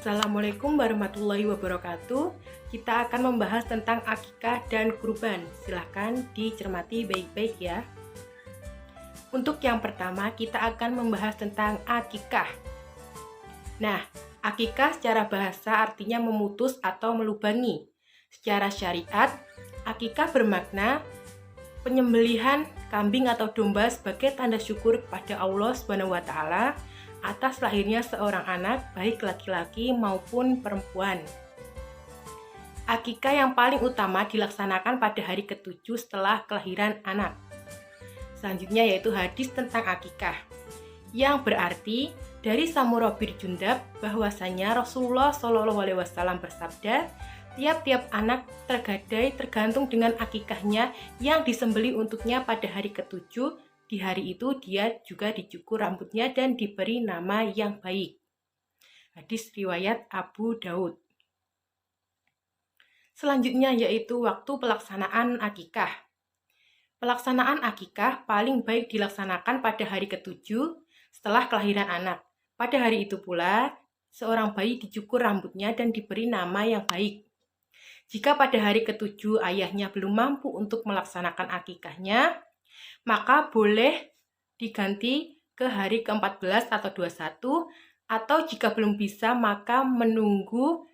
Assalamualaikum warahmatullahi wabarakatuh. Kita akan membahas tentang akikah dan kurban. Silahkan dicermati baik-baik ya. Untuk yang pertama, kita akan membahas tentang akikah. Nah, akikah secara bahasa artinya memutus atau melubangi. Secara syariat, akikah bermakna penyembelihan kambing atau domba sebagai tanda syukur kepada Allah SWT atas lahirnya seorang anak, baik laki-laki maupun perempuan. Akikah yang paling utama dilaksanakan pada hari ke-7 setelah kelahiran anak. Selanjutnya yaitu hadis tentang akikah, yang berarti dari Samurah bin Jundab bahwasanya Rasulullah SAW bersabda, tiap-tiap anak tergadai tergantung dengan akikahnya yang disembelih untuknya pada hari ke-7. Di hari itu dia juga dicukur rambutnya dan diberi nama yang baik. Hadis riwayat Abu Daud. Selanjutnya yaitu waktu pelaksanaan akikah. Pelaksanaan akikah paling baik dilaksanakan pada hari ke-7 setelah kelahiran anak. Pada hari itu pula, seorang bayi dicukur rambutnya dan diberi nama yang baik. Jika pada hari ke-7 ayahnya belum mampu untuk melaksanakan akikahnya, maka boleh diganti ke hari ke-14 atau 21, atau jika belum bisa maka menunggu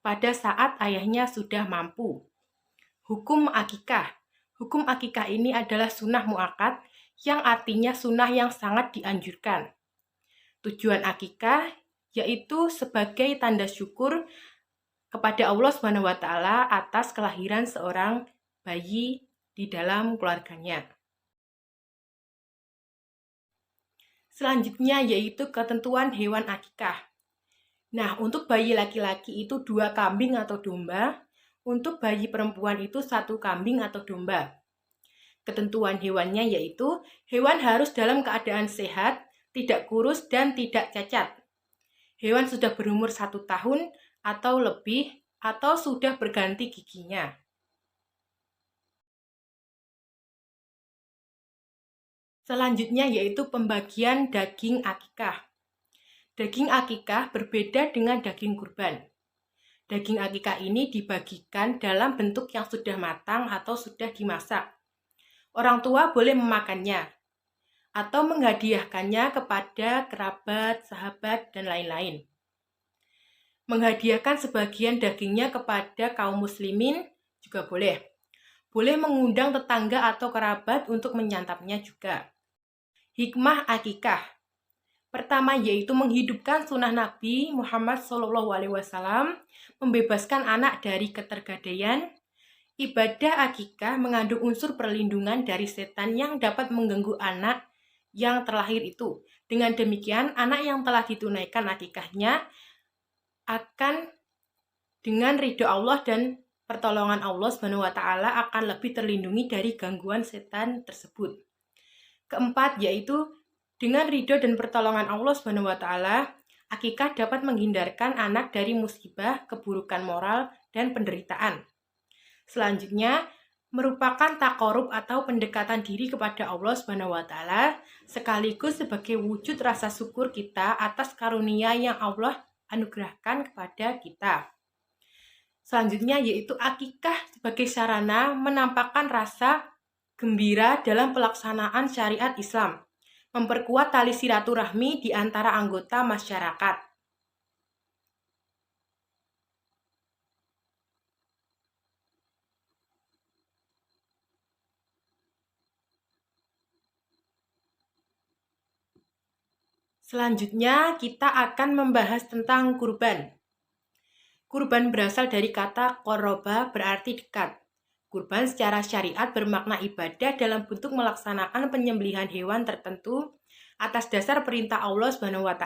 pada saat ayahnya sudah mampu. Hukum akikah. Hukum akikah ini adalah sunnah muakkad, yang artinya sunnah yang sangat dianjurkan. Tujuan akikah yaitu sebagai tanda syukur kepada Allah SWT atas kelahiran seorang bayi di dalam keluarganya. Selanjutnya yaitu ketentuan hewan akikah. Nah, untuk bayi laki-laki itu 2 kambing atau domba, untuk bayi perempuan itu 1 kambing atau domba. Ketentuan hewannya yaitu hewan harus dalam keadaan sehat, tidak kurus dan tidak cacat. Hewan sudah berumur 1 tahun atau lebih atau sudah berganti giginya. Selanjutnya yaitu pembagian daging akikah. Daging akikah berbeda dengan daging kurban. Daging akikah ini dibagikan dalam bentuk yang sudah matang atau sudah dimasak. Orang tua boleh memakannya atau menghadiahkannya kepada kerabat, sahabat, dan lain-lain. Menghadiahkan sebagian dagingnya kepada kaum muslimin juga boleh. Boleh mengundang tetangga atau kerabat untuk menyantapnya juga. Hikmah akikah. Pertama yaitu menghidupkan sunnah Nabi Muhammad SAW, membebaskan anak dari ketergadaian. Ibadah akikah mengandung unsur perlindungan dari setan yang dapat mengganggu anak yang terlahir itu. Dengan demikian, anak yang telah ditunaikan akikahnya akan dengan ridho Allah dan pertolongan Allah SWT akan lebih terlindungi dari gangguan setan tersebut. Keempat yaitu dengan ridho dan pertolongan Allah SWT, akikah dapat menghindarkan anak dari musibah, keburukan moral, dan penderitaan. Selanjutnya, merupakan takorub atau pendekatan diri kepada Allah SWT, sekaligus sebagai wujud rasa syukur kita atas karunia yang Allah anugerahkan kepada kita. Selanjutnya yaitu akikah sebagai sarana menampakkan rasa gembira dalam pelaksanaan syariat Islam, memperkuat tali silaturahmi di antara anggota masyarakat. Selanjutnya kita akan membahas tentang kurban. Kurban berasal dari kata qoroba, berarti dekat. Kurban secara syariat bermakna ibadah dalam bentuk melaksanakan penyembelihan hewan tertentu atas dasar perintah Allah SWT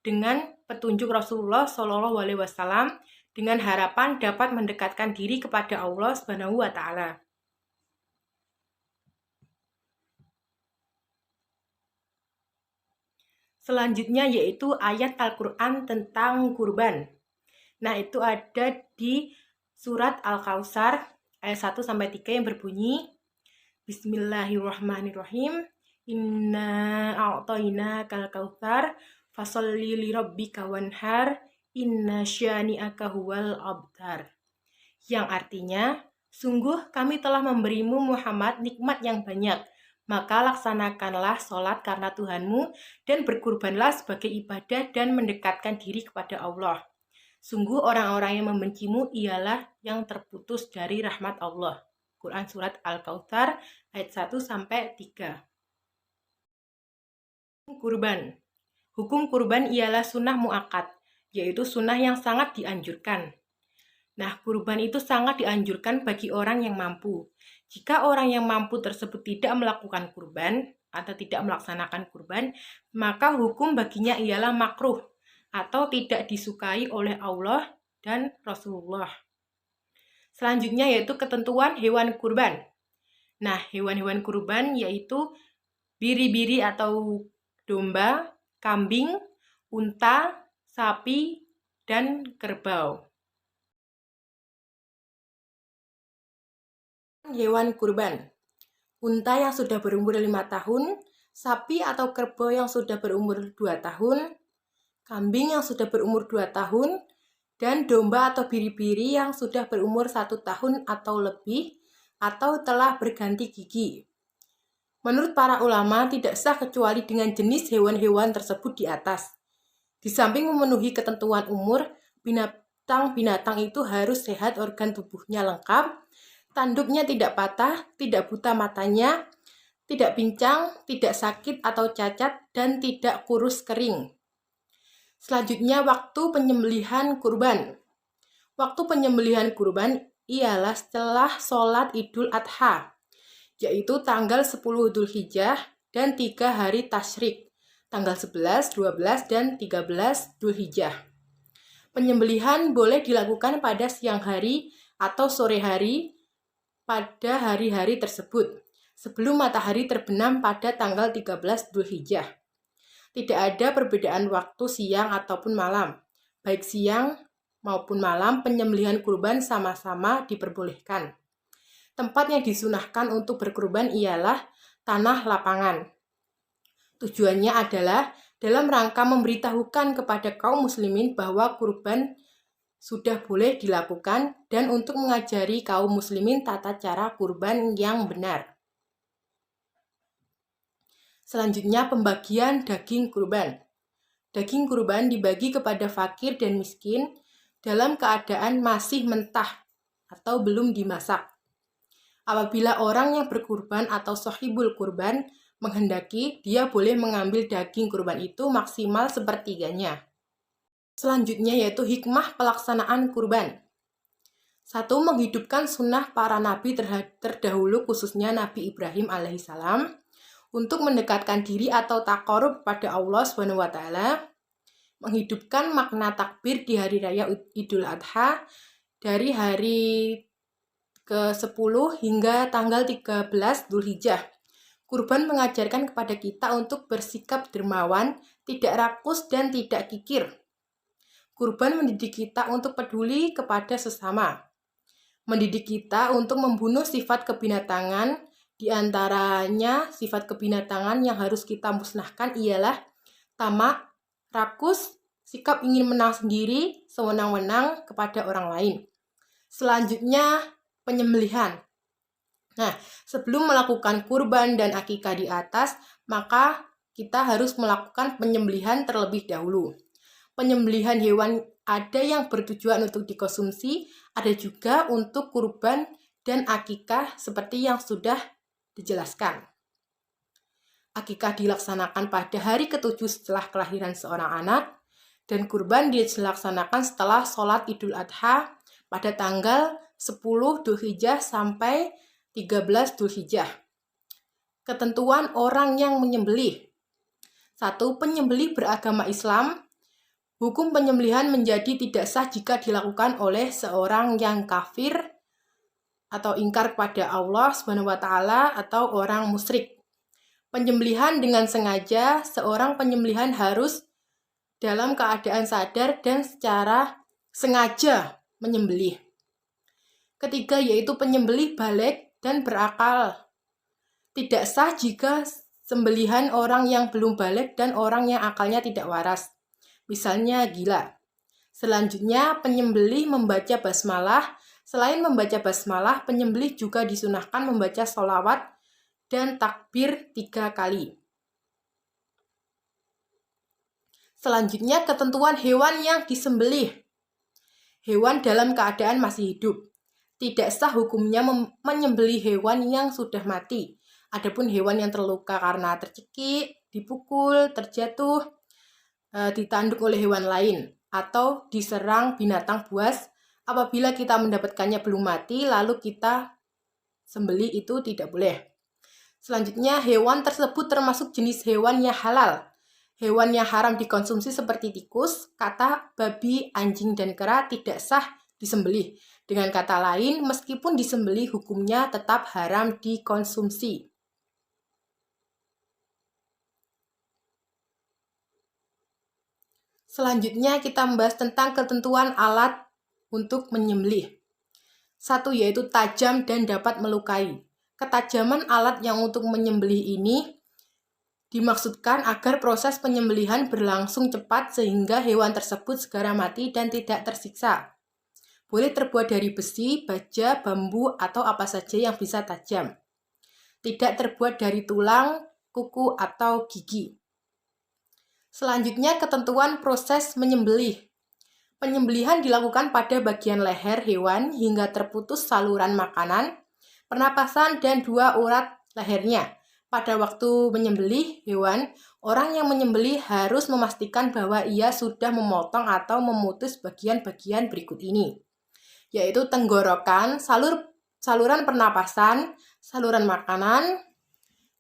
dengan petunjuk Rasulullah SAW dengan harapan dapat mendekatkan diri kepada Allah SWT. Selanjutnya yaitu ayat Al-Quran tentang kurban. Nah, itu ada di surat Al-Kautsar ayat 1-3 yang berbunyi, Bismillahirrahmanirrahim. Inna a'toina kal kautsar fasholli li rabbika wanhar Inna syani'aka huwal abtar. Yang artinya, sungguh kami telah memberimu Muhammad nikmat yang banyak, maka laksanakanlah sholat karena Tuhanmu dan berkurbanlah sebagai ibadah dan mendekatkan diri kepada Allah. Sungguh orang-orang yang membencimu ialah yang terputus dari rahmat Allah. Quran Surat Al-Kautsar ayat 1-3. Kurban. Hukum kurban ialah sunnah muakkad, yaitu sunnah yang sangat dianjurkan. Nah, kurban itu sangat dianjurkan bagi orang yang mampu. Jika orang yang mampu tersebut tidak melakukan kurban atau tidak melaksanakan kurban, maka hukum baginya ialah makruh atau tidak disukai oleh Allah dan Rasulullah. Selanjutnya yaitu ketentuan hewan kurban. Nah, hewan-hewan kurban yaitu biri-biri atau domba, kambing, unta, sapi, dan kerbau. Hewan kurban. Unta yang sudah berumur 5 tahun, sapi atau kerbau yang sudah berumur 2 tahun, kambing yang sudah berumur 2 tahun, dan domba atau biri-biri yang sudah berumur 1 tahun atau lebih, atau telah berganti gigi. Menurut para ulama, tidak sah kecuali dengan jenis hewan-hewan tersebut di atas. Di samping memenuhi ketentuan umur, binatang-binatang itu harus sehat, organ tubuhnya lengkap, tanduknya tidak patah, tidak buta matanya, tidak pincang, tidak sakit atau cacat, dan tidak kurus kering. Selanjutnya, waktu penyembelihan kurban. Waktu penyembelihan kurban ialah setelah sholat Idul Adha, yaitu tanggal 10 Dzulhijjah dan 3 hari tasyrik, tanggal 11, 12, dan 13 Dzulhijjah. Penyembelihan boleh dilakukan pada siang hari atau sore hari pada hari-hari tersebut, sebelum matahari terbenam pada tanggal 13 Dzulhijjah. Tidak ada perbedaan waktu siang ataupun malam. Baik siang maupun malam, penyembelihan kurban sama-sama diperbolehkan. Tempat yang disunahkan untuk berkurban ialah tanah lapangan. Tujuannya adalah dalam rangka memberitahukan kepada kaum muslimin bahwa kurban sudah boleh dilakukan dan untuk mengajari kaum muslimin tata cara kurban yang benar. Selanjutnya, pembagian daging kurban. Daging kurban dibagi kepada fakir dan miskin dalam keadaan masih mentah atau belum dimasak. Apabila orang yang berkurban atau sohibul kurban menghendaki, dia boleh mengambil daging kurban itu maksimal sepertiganya. Selanjutnya yaitu hikmah pelaksanaan kurban. 1. Menghidupkan sunnah para nabi terdahulu, khususnya Nabi Ibrahim alaihissalam, untuk mendekatkan diri atau taqarrub pada Allah SWT. Menghidupkan makna takbir di hari raya Idul Adha dari hari ke-10 hingga tanggal 13 Dzulhijjah. Kurban mengajarkan kepada kita untuk bersikap dermawan, tidak rakus dan tidak kikir. Kurban mendidik kita untuk peduli kepada sesama. Mendidik kita untuk membunuh sifat kebinatangan. Di antaranya sifat kebinatangan yang harus kita musnahkan ialah tamak, rakus, sikap ingin menang sendiri, sewenang-wenang kepada orang lain. Selanjutnya, penyembelihan. Nah, sebelum melakukan kurban dan akikah di atas, maka kita harus melakukan penyembelihan terlebih dahulu. Penyembelihan hewan ada yang bertujuan untuk dikonsumsi, ada juga untuk kurban dan akikah seperti yang sudah dijelaskan. Akikah dilaksanakan pada hari ke-7 setelah kelahiran seorang anak, dan kurban dilaksanakan setelah sholat Idul Adha pada tanggal 10 Dzulhijjah sampai 13 Dzulhijjah. Ketentuan orang yang menyembelih. 1. Penyembelih beragama Islam. Hukum penyembelihan menjadi tidak sah jika dilakukan oleh seorang yang kafir atau ingkar kepada Allah SWT atau orang musyrik. Penyembelihan dengan sengaja, seorang penyembelihan harus dalam keadaan sadar dan secara sengaja menyembelih. Ketiga yaitu penyembelih baligh dan berakal. Tidak sah jika sembelihan orang yang belum baligh dan orang yang akalnya tidak waras. Misalnya gila. Selanjutnya, penyembelih membaca basmalah. Selain membaca basmalah, penyembelih juga disunahkan membaca sholawat dan takbir 3 kali. Selanjutnya, ketentuan hewan yang disembelih. Hewan dalam keadaan masih hidup. Tidak sah hukumnya menyembelih hewan yang sudah mati. Adapun hewan yang terluka karena tercekik, dipukul, terjatuh, ditanduk oleh hewan lain, atau diserang binatang buas, apabila kita mendapatkannya belum mati, lalu kita sembelih, itu tidak boleh. Selanjutnya, hewan tersebut termasuk jenis hewan yang halal. Hewan yang haram dikonsumsi seperti tikus, katak, babi, anjing, dan kera tidak sah disembelih. Dengan kata lain, meskipun disembelih, hukumnya tetap haram dikonsumsi. Selanjutnya kita membahas tentang ketentuan alat untuk menyembelih. 1, yaitu tajam dan dapat melukai. Ketajaman alat yang untuk menyembelih ini dimaksudkan agar proses penyembelihan berlangsung cepat sehingga hewan tersebut segera mati dan tidak tersiksa. Boleh terbuat dari besi, baja, bambu, atau apa saja yang bisa tajam. Tidak terbuat dari tulang, kuku, atau gigi. Selanjutnya, ketentuan proses menyembelih. Penyembelihan dilakukan pada bagian leher hewan hingga terputus saluran makanan, pernapasan, dan 2 urat lehernya. Pada waktu menyembelih hewan, orang yang menyembelih harus memastikan bahwa ia sudah memotong atau memutus bagian-bagian berikut ini, yaitu tenggorokan, saluran pernapasan, saluran makanan,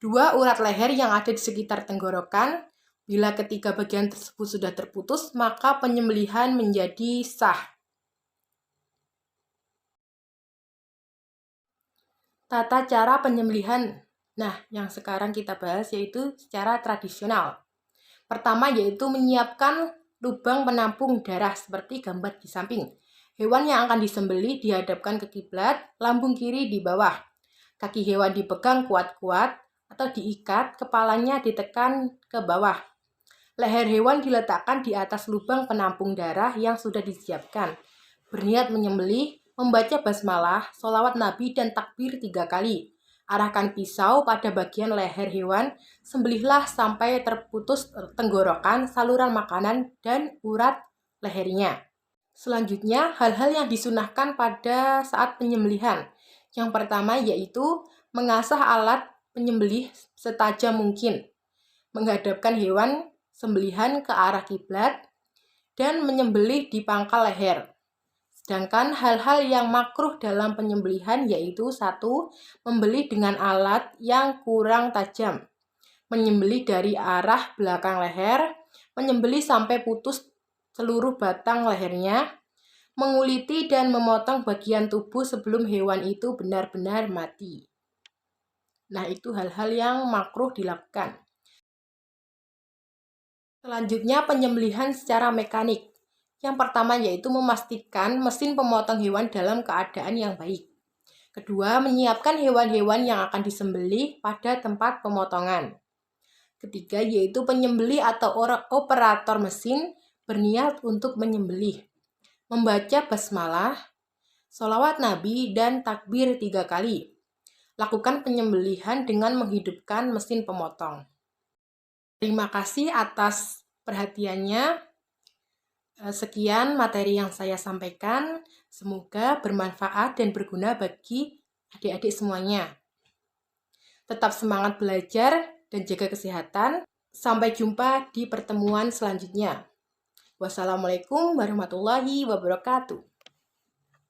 2 urat leher yang ada di sekitar tenggorokan. Bila ketiga bagian tersebut sudah terputus, maka penyembelihan menjadi sah. Tata cara penyembelihan. Nah, yang sekarang kita bahas yaitu secara tradisional. Pertama yaitu menyiapkan lubang penampung darah seperti gambar di samping. Hewan yang akan disembelih dihadapkan ke kiblat, lambung kiri di bawah. Kaki hewan dipegang kuat-kuat atau diikat, kepalanya ditekan ke bawah. Leher hewan diletakkan di atas lubang penampung darah yang sudah disiapkan. Berniat menyembelih, membaca basmalah, sholawat Nabi, dan takbir 3 kali. Arahkan pisau pada bagian leher hewan, sembelihlah sampai terputus tenggorokan, saluran makanan, dan urat lehernya. Selanjutnya, hal-hal yang disunahkan pada saat penyembelihan. Yang pertama yaitu mengasah alat penyembelih setajam mungkin, menghadapkan hewan sembelihan ke arah kiblat, dan menyembelih di pangkal leher. Sedangkan hal-hal yang makruh dalam penyembelihan yaitu 1. Membelih dengan alat yang kurang tajam, menyembelih dari arah belakang leher, menyembelih sampai putus seluruh batang lehernya, menguliti dan memotong bagian tubuh sebelum hewan itu benar-benar mati. Nah, itu hal-hal yang makruh dilakukan. Selanjutnya, penyembelihan secara mekanik. Yang pertama yaitu memastikan mesin pemotong hewan dalam keadaan yang baik. Kedua, menyiapkan hewan-hewan yang akan disembelih pada tempat pemotongan. Ketiga, yaitu penyembelih atau operator mesin berniat untuk menyembelih, membaca basmalah, sholawat Nabi, dan takbir 3 kali. Lakukan penyembelihan dengan menghidupkan mesin pemotong. Terima kasih atas perhatiannya. Sekian materi yang saya sampaikan. Semoga bermanfaat dan berguna bagi adik-adik semuanya. Tetap semangat belajar dan jaga kesehatan. Sampai jumpa di pertemuan selanjutnya. Wassalamualaikum warahmatullahi wabarakatuh.